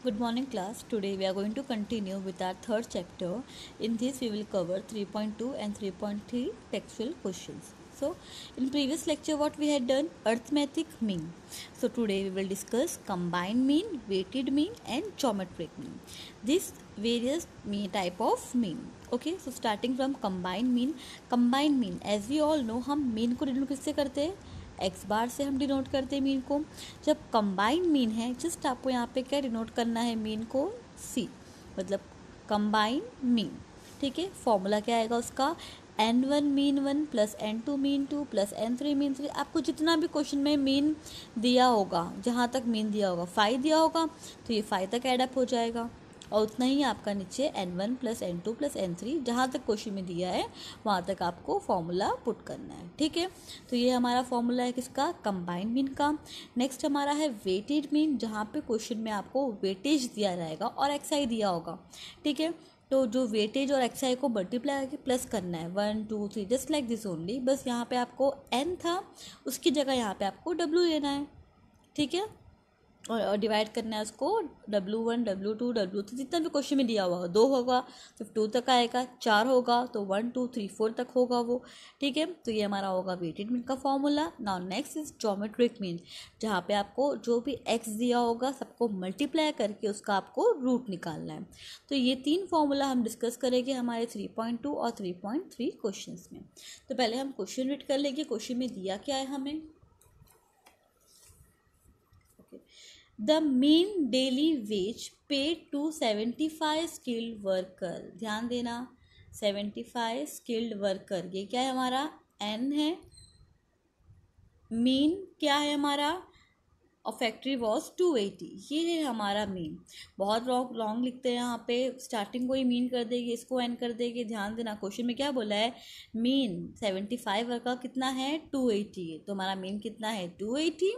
Good morning class. Today we are going to continue with our third chapter. In this we will cover 3.2 and 3.3 textual questions. So in previous lecture what we had done, arithmetic mean. So today we will discuss combined mean, weighted mean and geometric mean. These various type of mean. Okay, so starting from combined mean as we all know हम mean को denote किससे करते हैं, x बार से हम denote करते हैं mean को. जब कंबाइंड मीन है जस्ट आपको यहाँ पे क्या डिनोट करना है मीन को, सी, मतलब कंबाइंड मीन. ठीक है, फॉर्मूला क्या आएगा उसका, n1 mean 1 plus n2 mean 2 plus n3 mean 3. आपको जितना भी क्वेश्चन में मीन दिया होगा, जहाँ तक मीन दिया होगा 5 दिया होगा तो ये 5 तक एडअप हो जाएगा और उतना ही आपका नीचे n1 plus n2 plus n3 जहाँ तक क्वेश्चन में दिया है वहाँ तक आपको फॉर्मूला पुट करना है. ठीक है, तो ये हमारा फॉर्मूला है किसका, कंबाइंड मीन का. नेक्स्ट हमारा है वेटेड मीन, जहाँ पे क्वेश्चन में आपको वेटेज दिया रहेगा और एक्सआई दिया होगा. ठीक है, तो जो वेटेज और एक्सआई को मल्टीप्लाई करके प्लस करना है 1 2 3 जस्ट लाइक दिस ओनली. बस यहाँ पे आपको n था उसकी जगह यहाँ पे आपको w लेना है. ठीक है, और डिवाइड करना है उसको W1 W2 W3 जितना भी क्वेश्चन में दिया हुआ 2 होगा तो 2 तक आएगा, 4 होगा तो 1 2 3 4 तक होगा वो. ठीक है, तो ये हमारा होगा वेटेड मीन का formula. Now next is geometric mean, जहाँ पे आपको जो भी x दिया होगा सबको मल्टीप्लाई करके उसका आपको रूट निकालना है. तो ये 3 फॉर्मूला हम डिस्कस करेंगे हमारे 3.2 और 3.3 क्वेश्चन में. तो पहले हम क्वेश्चन रीड कर लेंगे. क्वेश्चन में दिया क्या है हमें, The mean daily wage paid to 75 skilled worker. ध्यान देना, 75 skilled worker, ये क्या है हमारा, n है. मीन क्या है हमारा, और फैक्ट्री वॉज 280. ये है हमारा मीन. बहुत लॉन्ग लिखते हैं यहाँ पे, स्टार्टिंग को ही मीन कर देगी, इसको एन कर देगी. ध्यान देना क्वेश्चन में क्या बोला है, मीन 75 का कितना है 280. तो हमारा मीन कितना है 280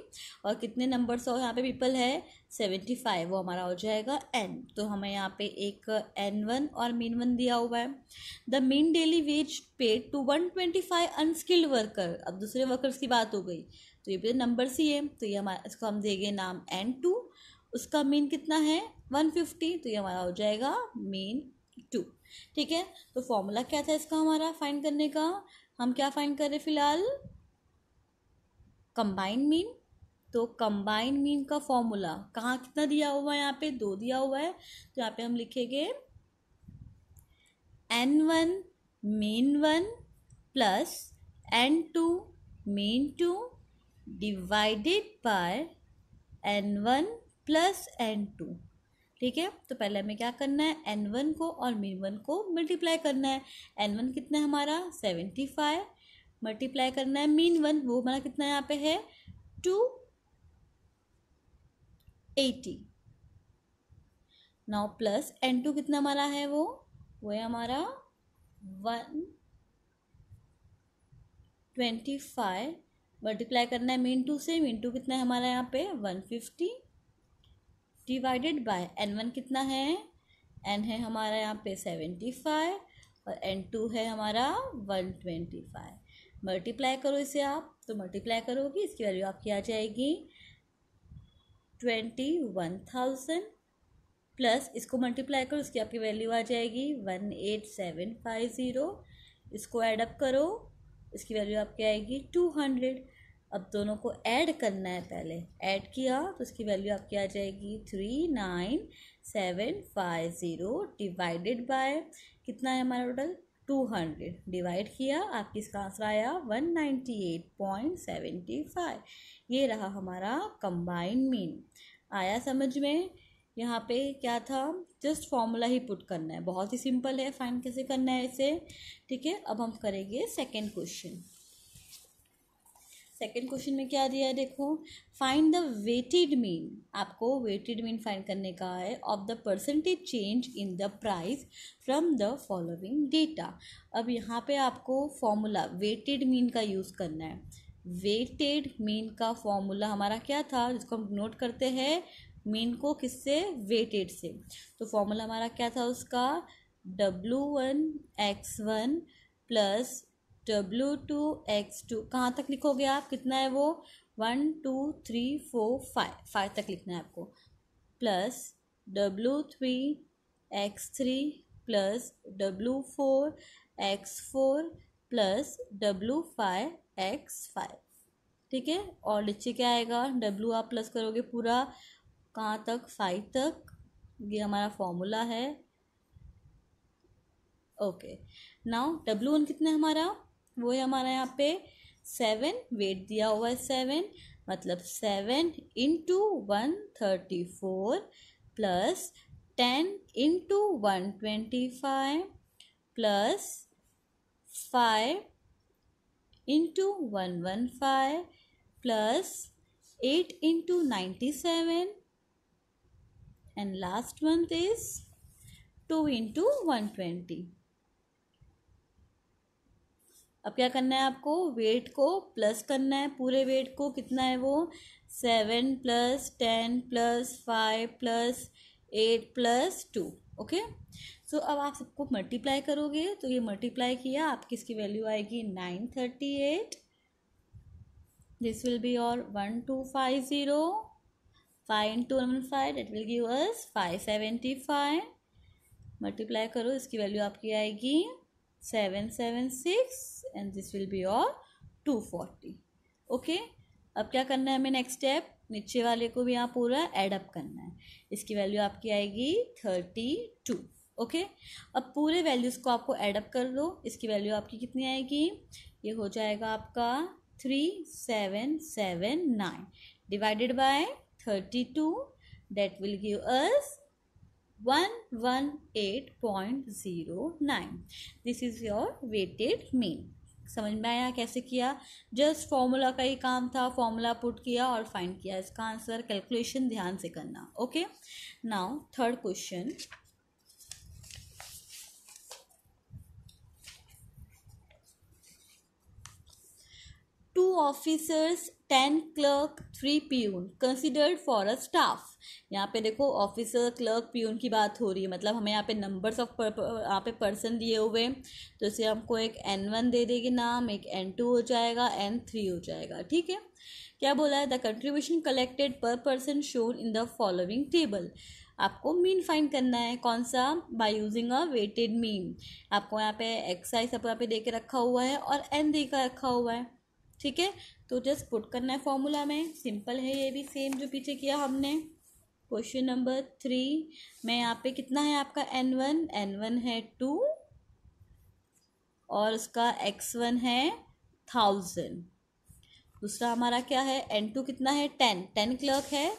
और कितने नंबर्स और यहाँ पे पीपल है 75, वो हमारा हो जाएगा n. तो हमें यहाँ पे एक n1 और मीन 1 दिया हुआ है. The mean daily wage paid to 125 unskilled worker. अब दूसरे वर्कर्स की बात हो गई तो ये भी नंबर सी है, तो ये हमारा इसको हम देंगे नाम n2. उसका मीन कितना है 150, तो ये हमारा हो जाएगा मीन 2. ठीक है, तो फॉर्मूला क्या था इसका हमारा फाइंड करने का, हम क्या फाइंड कर रहे फिलहाल, कंबाइंड मीन. तो कंबाइंड मीन का फॉर्मूला कहाँ कितना दिया हुआ है, यहाँ पे 2 दिया हुआ है. तो यहाँ पे हम लिखेंगे n1 mean 1 plus n2 mean 2 divided by n1 plus n2. ठीक है, तो पहले हमें क्या करना है, n1 को और मीन 1 को मल्टीप्लाई करना है. n1 कितना है हमारा 75, मल्टीप्लाई करना है मीन 1, वो हमारा कितना यहाँ पे है 280. नाउ प्लस n2 कितना हमारा है, वो है हमारा 125, मल्टीप्लाई करना है मीन 2 से. मीन 2 कितना है हमारा यहाँ पे 150 डिवाइडेड बाय n1 कितना है, n है हमारा यहाँ पे 75 और n2 है हमारा 125. मल्टीप्लाई करो इसे आप, तो मल्टीप्लाई करोगी इसकी वैल्यू आपकी आ जाएगी 21,000 प्लस इसको मल्टीप्लाई करो इसकी आपकी वैल्यू आ जाएगी 18750. इसको ऐडअप करो इसकी वैल्यू आपकी आएगी 200. अब दोनों को ऐड करना है, पहले ऐड किया तो इसकी वैल्यू आपकी आ जाएगी 39750 डिवाइडेड बाय कितना है हमारा टोटल 200. डिवाइड किया आपकी इसका आंसर आया 198.75. ये रहा हमारा कंबाइंड मीन. आया समझ में, यहाँ पे क्या था, जस्ट फॉर्मूला ही पुट करना है, बहुत ही सिंपल है. फाइंड कैसे करना है इसे. ठीक है, अब हम करेंगे सेकेंड क्वेश्चन. सेकेंड क्वेश्चन में क्या दिया है देखो, फाइंड द वेटेड मीन. आपको वेटेड मीन फाइंड करने का है of the percentage change in the price from the following data. अब यहाँ पे आपको फॉर्मूला वेटेड मीन का यूज़ करना है. वेटेड मीन का फॉर्मूला हमारा क्या था, जिसको हम नोट करते हैं मीन को किससे, वेटेड से. तो फॉर्मूला हमारा क्या था उसका, W1x1 प्लस W2x2. कहाँ तक लिखोगे आप, कितना है वो 1 2 3 4 5 तक लिखना है आपको, plus W3 x3 plus W4 x4 plus W5 x5। ठीक है, और नीचे क्या आएगा, W आप प्लस करोगे पूरा कहाँ तक, 5 तक। ये हमारा फॉर्मूला है। ओके, नाउ W1 कितना है हमारा, वो है हमारा यहाँ पे 7, वेट दिया हुआ है 7, मतलब 7 into 134 plus 10 into 125 plus 5 into 115 plus 8 into 97 and last month is 2 into 120। अब क्या करना है आपको, वेट को प्लस करना है, पूरे वेट को कितना है वो 7 plus 10 plus 5 plus 8 plus 2। Okay, so अब आप सबको मल्टीप्लाई करोगे तो ये मल्टीप्लाई किया आपकी इसकी वैल्यू आएगी 938। This will be your 1250, 5 into 115 that will give us 575। Multiply करो, इसकी वैल्यू आपकी आएगी 776 and this will be your 240। Okay, अब क्या करना है हमें, नेक्स्ट स्टेप नीचे वाले को भी यहाँ पूरा एड अप करना है। इसकी वैल्यू आपकी आएगी 32। ओके, अब पूरे वैल्यूज़ को आपको एड अप कर दो। इसकी वैल्यू आपकी कितनी आएगी, ये हो जाएगा आपका 3779 divided by 32, that will give us 118.09। This is your weighted mean. समझ में आया कैसे किया, जस्ट फॉर्मूला का ही काम था, फॉर्मूला पुट किया और फाइंड किया इसका आंसर। कैलकुलेशन ध्यान से करना। Okay, now third question. Two officers 10 clerk 3 peon considered for a staff. यहाँ पे देखो ऑफिसर क्लर्क प्यून की बात हो रही है, मतलब हमें यहाँ पे नंबर्स ऑफ यहाँ पे पर्सन दिए हुए, तो इसे हमको एक N1 दे देगी नाम, एक N2 हो जाएगा, N3 हो जाएगा। ठीक है, क्या बोला है, the contribution collected per person shown in the following table. आपको मीन फाइंड करना है, कौन सा, by using a weighted mean. आपको यहाँ पे एक्साइज सब यहाँ पे दे के रखा हुआ है और N दे कर रखा हुआ है। ठीक है, तो जस्ट पुट करना है फॉर्मूला में, सिंपल है ये भी, सेम जो पीछे किया हमने। क्वेश्चन नंबर 3 में यहाँ पे कितना है आपका N1 है 2 और उसका X1 है 1000। दूसरा हमारा क्या है, N2 कितना है 10 क्लर्क है,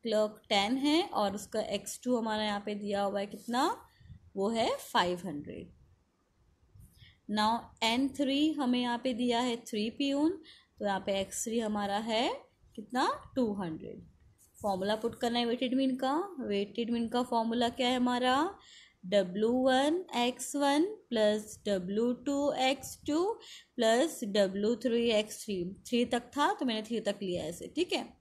क्लर्क 10 है और उसका X2 हमारा यहाँ पे दिया हुआ है कितना, वो है 500। नाउ N3 हमें यहाँ पे दिया है 3 प्यून, तो यहाँ पे X3 हमारा है कितना 200। फॉर्मूला पुट करना है वेटेड मीन का। वेटेड मीन का फॉर्मूला क्या है हमारा, W1 x1 plus W2 x2 plus W3 x3। 3 तक था तो मैंने 3 तक लिया ऐसे। ठीक है,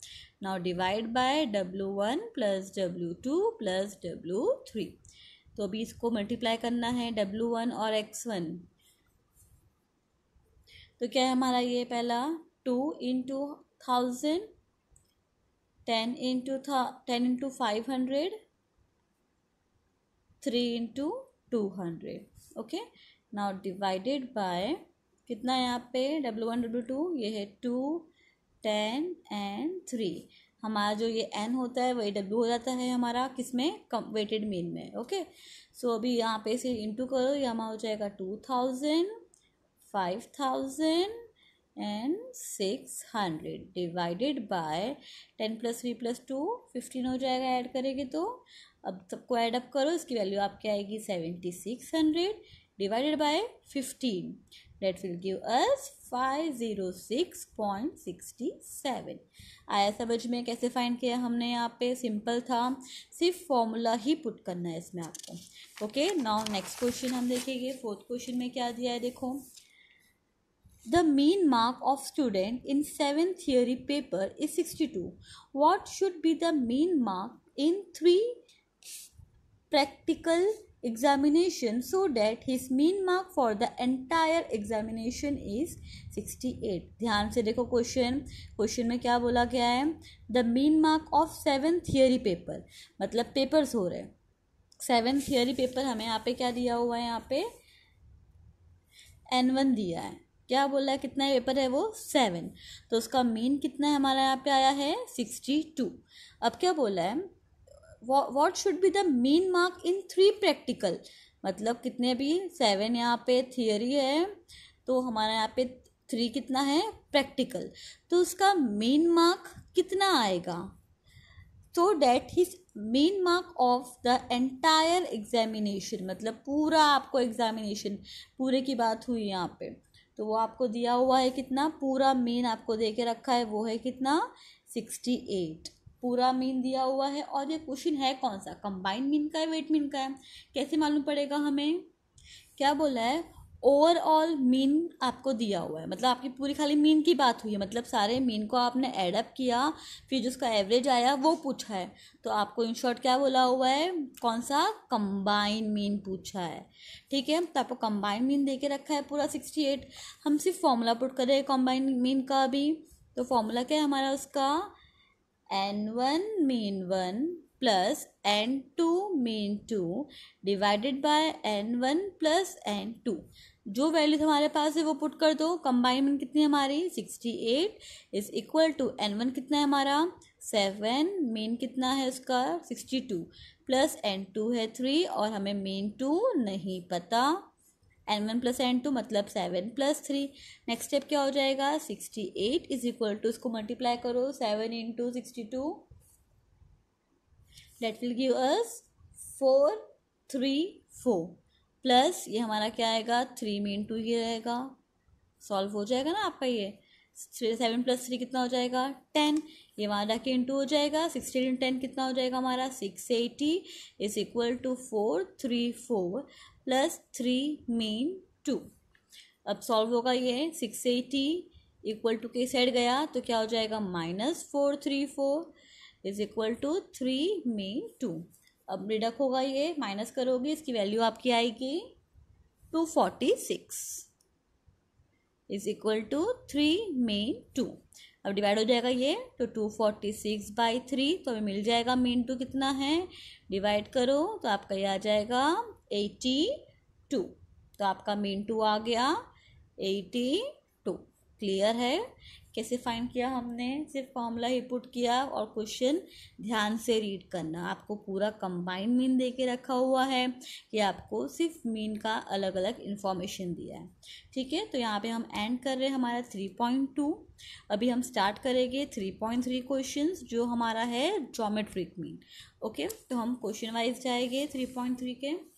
now divide by W1 plus W2 plus W3। तो अभी इसको मल्टीप्लाई करना है W1 और x1, तो क्या है हमारा ये पहला 2 into 1000, 10 into 500, 3 into 200। Okay, now divided by कितना है यहाँ पे W1 W2, ये है 2 10 एंड 3। हमारा जो ये N होता है वही W हो जाता है हमारा किसमें, वेटेड मीन में। ओके, सो अभी यहाँ पे से इंटू करो, ये हमारा हो जाएगा 2000, 5000 and 600 divided by 10 plus 3 plus 2 15 हो जाएगा ऐड करेंगे तो। अब सबको ऐड अप करो, इसकी वैल्यू आपकी आएगी 7600 divided by 15, that will give us 506.67। आया समझ में कैसे फाइंड किया हमने, यहाँ पे सिंपल था, सिर्फ फॉर्मूला ही पुट करना है इसमें आपको। ओके, नाउ नेक्स्ट क्वेश्चन हम देखेंगे। फोर्थ क्वेश्चन में क्या दिया है देखो, the mean mark of student in 7th theory paper is 62. What should be the mean mark in 3 practical examination so that his mean mark for the entire examination is 68. ध्यान से देखो question में क्या बोला गया है, the mean mark of 7 theory paper, मतलब papers हो रहे हैं 7 थियरी पेपर, हमें यहाँ पे क्या दिया हुआ है, यहाँ पे N1 दिया है, क्या बोला है, कितना पेपर है वो 7, तो उसका मीन कितना है हमारा यहाँ पे आया है 62. अब क्या बोला है, what should be the mean mark in 3 practical, मतलब कितने भी 7 यहाँ पे थियरी है तो हमारा यहाँ पे 3 कितना है प्रैक्टिकल, तो उसका मीन मार्क कितना आएगा, so that his mean mark of the entire examination, मतलब पूरा आपको एग्जामिनेशन पूरे की बात हुई यहाँ पे, तो वो आपको दिया हुआ है कितना, पूरा मीन आपको दे के रखा है वो है कितना 68, पूरा मीन दिया हुआ है. और ये क्वेश्चन है कौन सा, कंबाइंड मीन का है, वेट मीन का है, कैसे मालूम पड़ेगा हमें, क्या बोला है, ओवरऑल मीन आपको दिया हुआ है, मतलब आपकी पूरी खाली मीन की बात हुई है, मतलब सारे मीन को आपने एडअप किया फिर जो उसका एवरेज आया वो पूछा है, तो आपको इन शॉर्ट क्या बोला हुआ है, कौन सा, कंबाइंड मीन पूछा है. ठीक है, तो आपको कंबाइंड मीन दे के रखा है पूरा 68. हम सिर्फ फॉर्मूला पुट करें कंबाइंड मीन का भी, तो फॉर्मूला क्या है हमारा उसका, N1 mean 1 plus N2 mean 2 divided by N1 plus N2, जो वैल्यू हमारे पास है वो पुट कर दो. कंबाइंड मीन कितनी है हमारी 68 इज इक्वल टू N1 कितना है हमारा 7, मीन कितना है उसका 62 प्लस N2 है 3 और हमें मीन 2 नहीं पता, N1 प्लस N2 मतलब 7 प्लस 3. नेक्स्ट स्टेप क्या हो जाएगा, 68 इज इक्वल टू, इसको मल्टीप्लाई करो 7 into 62, that will give us 434 plus ये हमारा क्या आएगा 3 मीन 2 ही रहेगा, सॉल्व हो जाएगा ना आपका ये, 7 प्लस 3 कितना हो जाएगा 10, ये हमारा के इंटू हो जाएगा, 16 इंटू 10 कितना हो जाएगा हमारा 680 is equal to 434 plus 3 mean 2. अब सॉल्व होगा ये 680 इक्वल टू के साइड गया तो क्या हो जाएगा -434 इज इक्वल टू 3 मीन 2. अब डिडक्ट होगा ये, माइनस करोगे इसकी वैल्यू आपकी आएगी 246 इज इक्वल टू 3 मीन 2. अब डिवाइड हो जाएगा ये तो 246 बाई 3, तो हमें मिल जाएगा मीन 2 कितना है, डिवाइड करो तो आपका ये आ जाएगा 82, तो आपका मीन 2 आ गया 82. क्लियर है, कैसे फाइंड किया हमने, सिर्फ फॉर्मूला ही पुट किया और क्वेश्चन ध्यान से रीड करना. आपको पूरा कंबाइंड मीन दे के रखा हुआ है कि आपको सिर्फ मीन का अलग अलग इन्फॉर्मेशन दिया है. ठीक है, तो यहाँ पे हम एंड कर रहे हैं हमारा 3.2. अभी हम स्टार्ट करेंगे 3.3 क्वेश्चंस जो हमारा है ज्योमेट्रिक मीन. ओके, तो हम क्वेश्चन वाइज जाएंगे 3.3 के.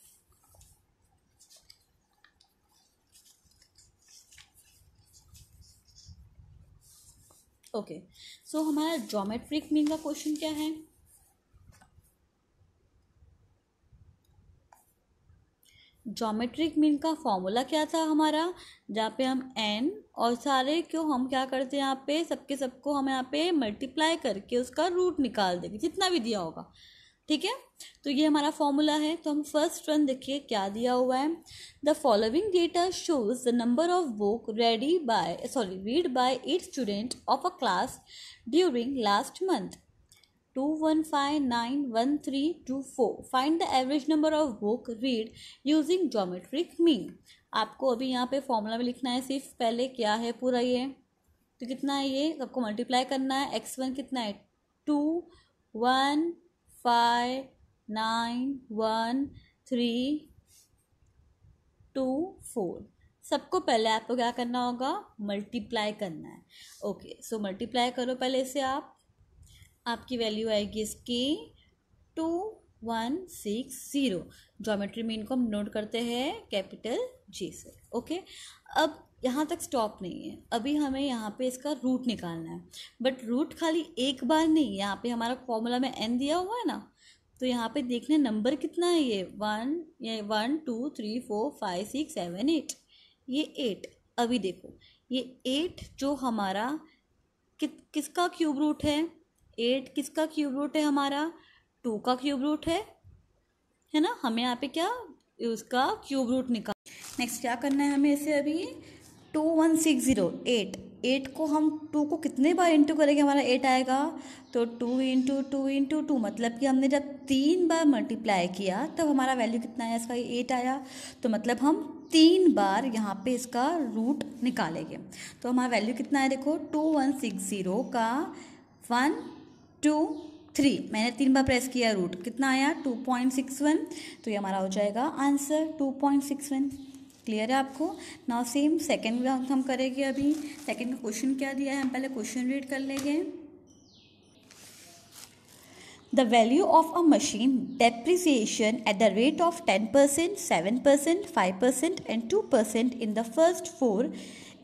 ओके, सो हमारा ज्योमेट्रिक मीन का क्वेश्चन क्या है, ज्योमेट्रिक मीन का फॉर्मूला क्या था हमारा, जहाँ पे हम n और सारे क्यों हम क्या करते हैं यहाँ पे सबके सबको हम यहाँ पे मल्टीप्लाई करके उसका रूट निकाल देंगे जितना भी दिया होगा. ठीक है, तो ये हमारा फॉर्मूला है. तो हम फर्स्ट रन देखिए क्या दिया हुआ है, the following data shows the number of book read by each student of a class during last month 2159132 find the average number of book read using geometric mean. आपको अभी यहाँ पे फॉर्मूला में लिखना है सिर्फ पहले क्या है पूरा ये, तो कितना है ये सबको मल्टीप्लाई करना है. x1 कितना है 2159132 सबको पहले आपको क्या करना होगा मल्टीप्लाई करना है. ओके, सो मल्टीप्लाई करो पहले से आपकी वैल्यू आएगी इसकी 2160. ज्योमेट्री मीन को हम नोट करते हैं कैपिटल G से. ओके, अब यहाँ तक स्टॉप नहीं है, अभी हमें यहाँ पे इसका रूट निकालना है. बट रूट खाली एक बार नहीं, यहाँ पे हमारा फॉर्मूला में n दिया हुआ है ना, तो यहाँ पे देखने नंबर कितना है ये 1 2 3 4 5 6 7 8, ये 8. अभी देखो ये 8 जो हमारा किसका क्यूब रूट है, 8 किसका क्यूब रूट है हमारा 2 का क्यूब रूट है है ना, हमें यहाँ पे क्या उसका क्यूब रूट निकाल। नेक्स्ट क्या करना है हमें इसे अभी 2160 8 को हम 2 को कितने बार इंटू करेंगे हमारा 8 आएगा, तो 2 इंटू 2 इंटू 2 मतलब कि हमने जब 3 बार मल्टीप्लाई किया तब हमारा वैल्यू कितना आया इसका 8 आया। तो मतलब हम 3 बार यहाँ पे इसका रूट निकालेंगे। तो हमारा वैल्यू कितना है देखो 2160 का 1 2 3 मैंने 3 बार प्रेस किया रूट कितना आया 2.61। तो ये हमारा हो जाएगा आंसर 2.61। क्लियर है आपको। नाउ सेम सेकंड हम करेंगे। अभी सेकंड का क्वेश्चन क्या दिया है हम पहले क्वेश्चन रीड कर लेंगे। The value of a machine depreciation at the rate of 10%, 7%, 5% and 2% in the first 4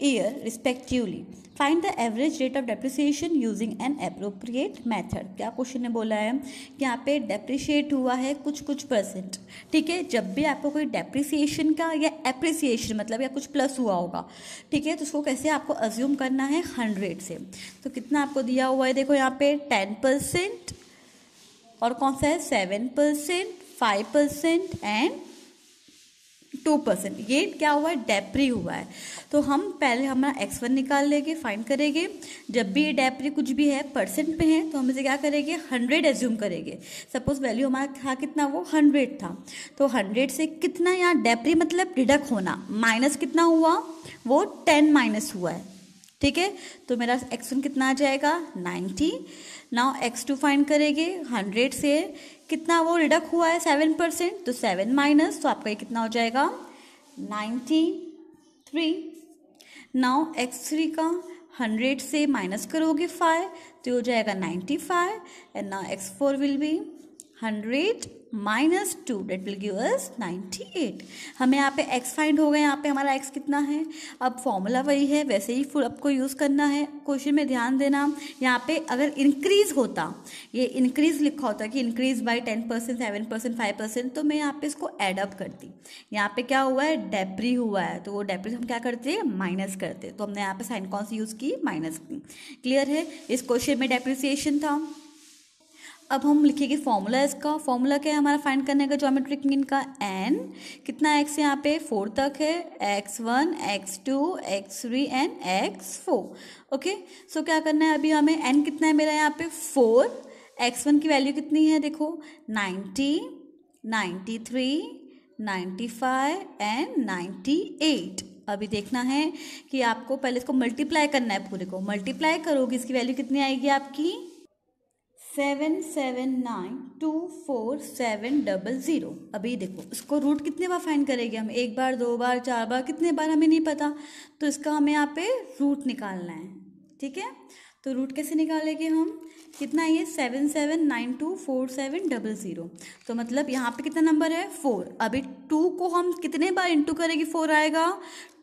years respectively. Find the average rate of depreciation using an appropriate method. क्या क्वेश्चन ने बोला है कि यहाँ पे डेप्रिशिएट हुआ है कुछ परसेंट, ठीक है। जब भी आपको कोई डेप्रिसिएशन का या एप्रिसिएशन मतलब या कुछ प्लस हुआ होगा, ठीक है, तो उसको कैसे आपको अज्यूम करना है 100 से। तो कितना आपको दिया हुआ है देखो यहाँ पे 10% और कौन सा है 7%, 5% एंड 2%। ये क्या हुआ है डेप्री हुआ है। तो हम पहले हमारा x1 निकाल लेंगे, फाइंड करेंगे। जब भी ये डेप्री कुछ भी है परसेंट पे है तो हम इसे क्या करेंगे 100 एज्यूम करेंगे। सपोज वैल्यू हमारा था कितना वो 100 था, तो 100 से कितना यहाँ डेप्री मतलब डिडक्ट होना माइनस कितना हुआ वो 10 माइनस हुआ है, ठीक है। तो मेरा x1 कितना आ जाएगा 90। नाउ x2 फाइंड करेंगे 100 से कितना वो रिडक्ट हुआ है 7%, तो 7 माइनस तो आपका ये कितना हो जाएगा 93। नाउ x3 का 100 से माइनस करोगे 5 तो हो जाएगा 95 and now x4 will be 100 minus 2 that will give us 98। हमें यहाँ पे x फाइंड हो गया। यहाँ पे हमारा x कितना है, अब फॉर्मूला वही है वैसे ही फुल आपको यूज़ करना है। क्वेश्चन में ध्यान देना यहाँ पे अगर इंक्रीज होता, ये इंक्रीज लिखा होता कि इंक्रीज बाय 10%, 7%, 5%, तो मैं यहाँ पे इसको एडअप करती। यहाँ पे क्या हुआ है डेप्री हुआ है, तो वो डेप्री हम क्या करते हैं माइनस करते, तो हमने यहाँ पे साइन कौन सी यूज़ की माइनस की। क्लियर है। इस क्वेश्चन में डेप्रिसिएशन था। अब हम लिखेंगे फॉर्मूला। इसका फॉर्मूला क्या है हमारा फाइंड करने का ज्योमेट्रिक मीन का n कितना x यहाँ पे 4 तक है, x1 x2 x3 and x4। Okay, सो क्या करना है अभी हमें n कितना है मेरा यहाँ पे 4, x1 की वैल्यू कितनी है देखो 90, 93, 95 एंड 98। अभी देखना है कि आपको पहले इसको मल्टीप्लाई करना है, पूरे को मल्टीप्लाई करोगे इसकी वैल्यू कितनी आएगी आपकी 77924700। अभी देखो इसको रूट कितने बार फाइंड करेंगे हम, 1 बार 2 बार 4 बार, कितने बार हमें नहीं पता, तो इसका हमें यहाँ पे रूट निकालना है, ठीक है। तो रूट कैसे निकालेंगे हम, कितना ये 77924700। तो मतलब यहाँ पे कितना नंबर है 4। अभी 2 को हम कितने बार इंटू करेंगे 4 आएगा,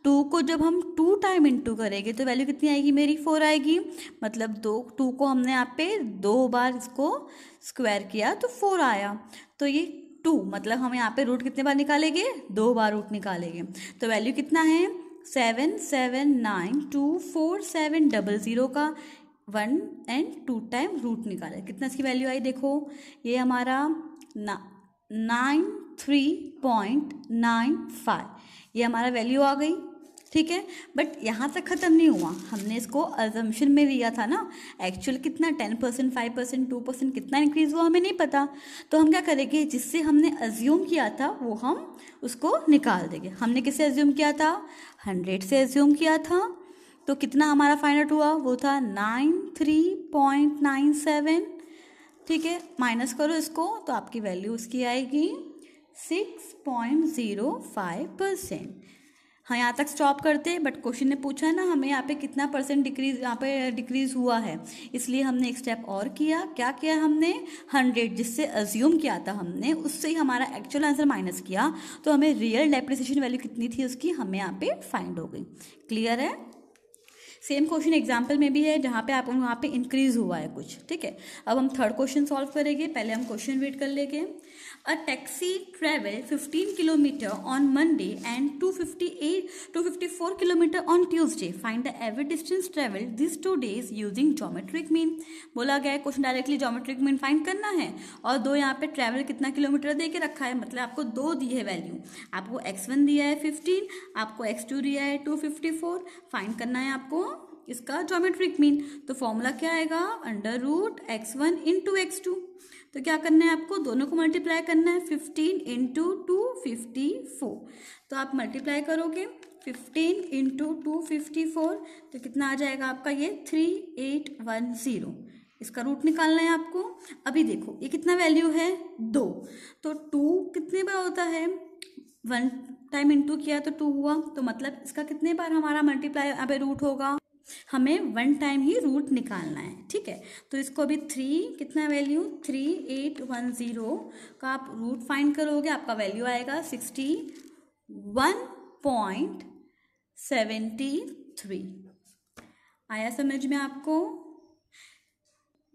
2 को जब हम 2 टाइम इंटू करेंगे तो वैल्यू कितनी आएगी मेरी 4 आएगी। मतलब 2 को हमने यहाँ पे 2 बार इसको स्क्वायर किया तो 4 आया। तो ये 2 मतलब हम यहाँ पे रूट कितने बार निकालेंगे 2 बार रूट निकालेंगे। तो वैल्यू कितना है 77924700 का 1 एंड 2 टाइम रूट निकाले, कितना इसकी वैल्यू आई देखो, ये हमारा 93.95 ये हमारा वैल्यू आ गई, ठीक है। बट यहाँ तक ख़त्म नहीं हुआ, हमने इसको अजम्पशन में लिया था ना, एक्चुअल कितना 10%, 5%, 2% कितना इंक्रीज हुआ हमें नहीं पता। तो हम क्या करेंगे जिससे हमने अज्यूम किया था वो हम उसको निकाल देंगे। हमने किससे अज्यूम किया था 100 से अज्यूम किया था, तो कितना हमारा फाइंड आउट हुआ वो था 93.97, ठीक है। माइनस करो इसको तो आपकी वैल्यू उसकी आएगी 6.05%। हाँ यहाँ तक स्टॉप करते हैं, बट क्वेश्चन ने पूछा है ना हमें यहाँ पे कितना परसेंट डिक्रीज यहाँ पे डिक्रीज हुआ है, इसलिए हमने एक स्टेप और किया। क्या किया हमने 100 जिससे अज्यूम किया था हमने उससे ही हमारा एक्चुअल आंसर माइनस किया, तो हमें रियल डेप्रिसिएशन वैल्यू कितनी थी उसकी हमें यहाँ पे फाइंड हो गई। क्लियर है। सेम क्वेश्चन एग्जाम्पल में भी है जहाँ पे आप वहाँ पे इंक्रीज हुआ है कुछ, ठीक है। अब हम थर्ड क्वेश्चन सॉल्व करेंगे, पहले हम क्वेश्चन रीड कर लेंगे। A taxi travel 15 kilometre on Monday and 254 kilometre on Tuesday, find the average distance travel this 2 days using geometric mean. बोला गया है question directly geometric mean find करना है, और दो यहाँ पे ट्रेवल कितना किलोमीटर दे के रखा है, मतलब आपको दो दी है वैल्यू, आपको x1 दिया है 15, आपको x2 दिया है 254, फाइंड करना है आपको इसका ज्योमेट्रिक मीन। तो फॉर्मूला क्या आएगा, under root x1 into x2। तो क्या करना है आपको, दोनों को मल्टीप्लाई करना है, 15 इंटू 254। तो आप मल्टीप्लाई करोगे 15 इंटू 254 तो कितना आ जाएगा आपका, ये 3810। इसका रूट निकालना है आपको। अभी देखो ये कितना वैल्यू है, 2, तो 2 कितने बार होता है, 1 टाइम इंटू किया तो 2 हुआ, तो मतलब इसका कितने बार हमारा मल्टीप्लाई अब रूट होगा, हमें 1 टाइम ही रूट निकालना है, ठीक है। तो इसको अभी 3 कितना वैल्यू 3810 का आप रूट फाइंड करोगे, आपका वैल्यू आएगा 61.73। आया समझ में आपको।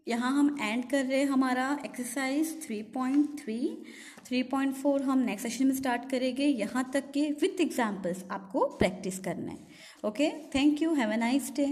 यहाँ हम एंड कर रहे हैं हमारा एक्सरसाइज 3.3। 3.4 हम नेक्स्ट सेशन में स्टार्ट करेंगे, यहाँ तक के विथ एग्जाम्पल्स आपको प्रैक्टिस करना है। Okay, thank you, have a nice day.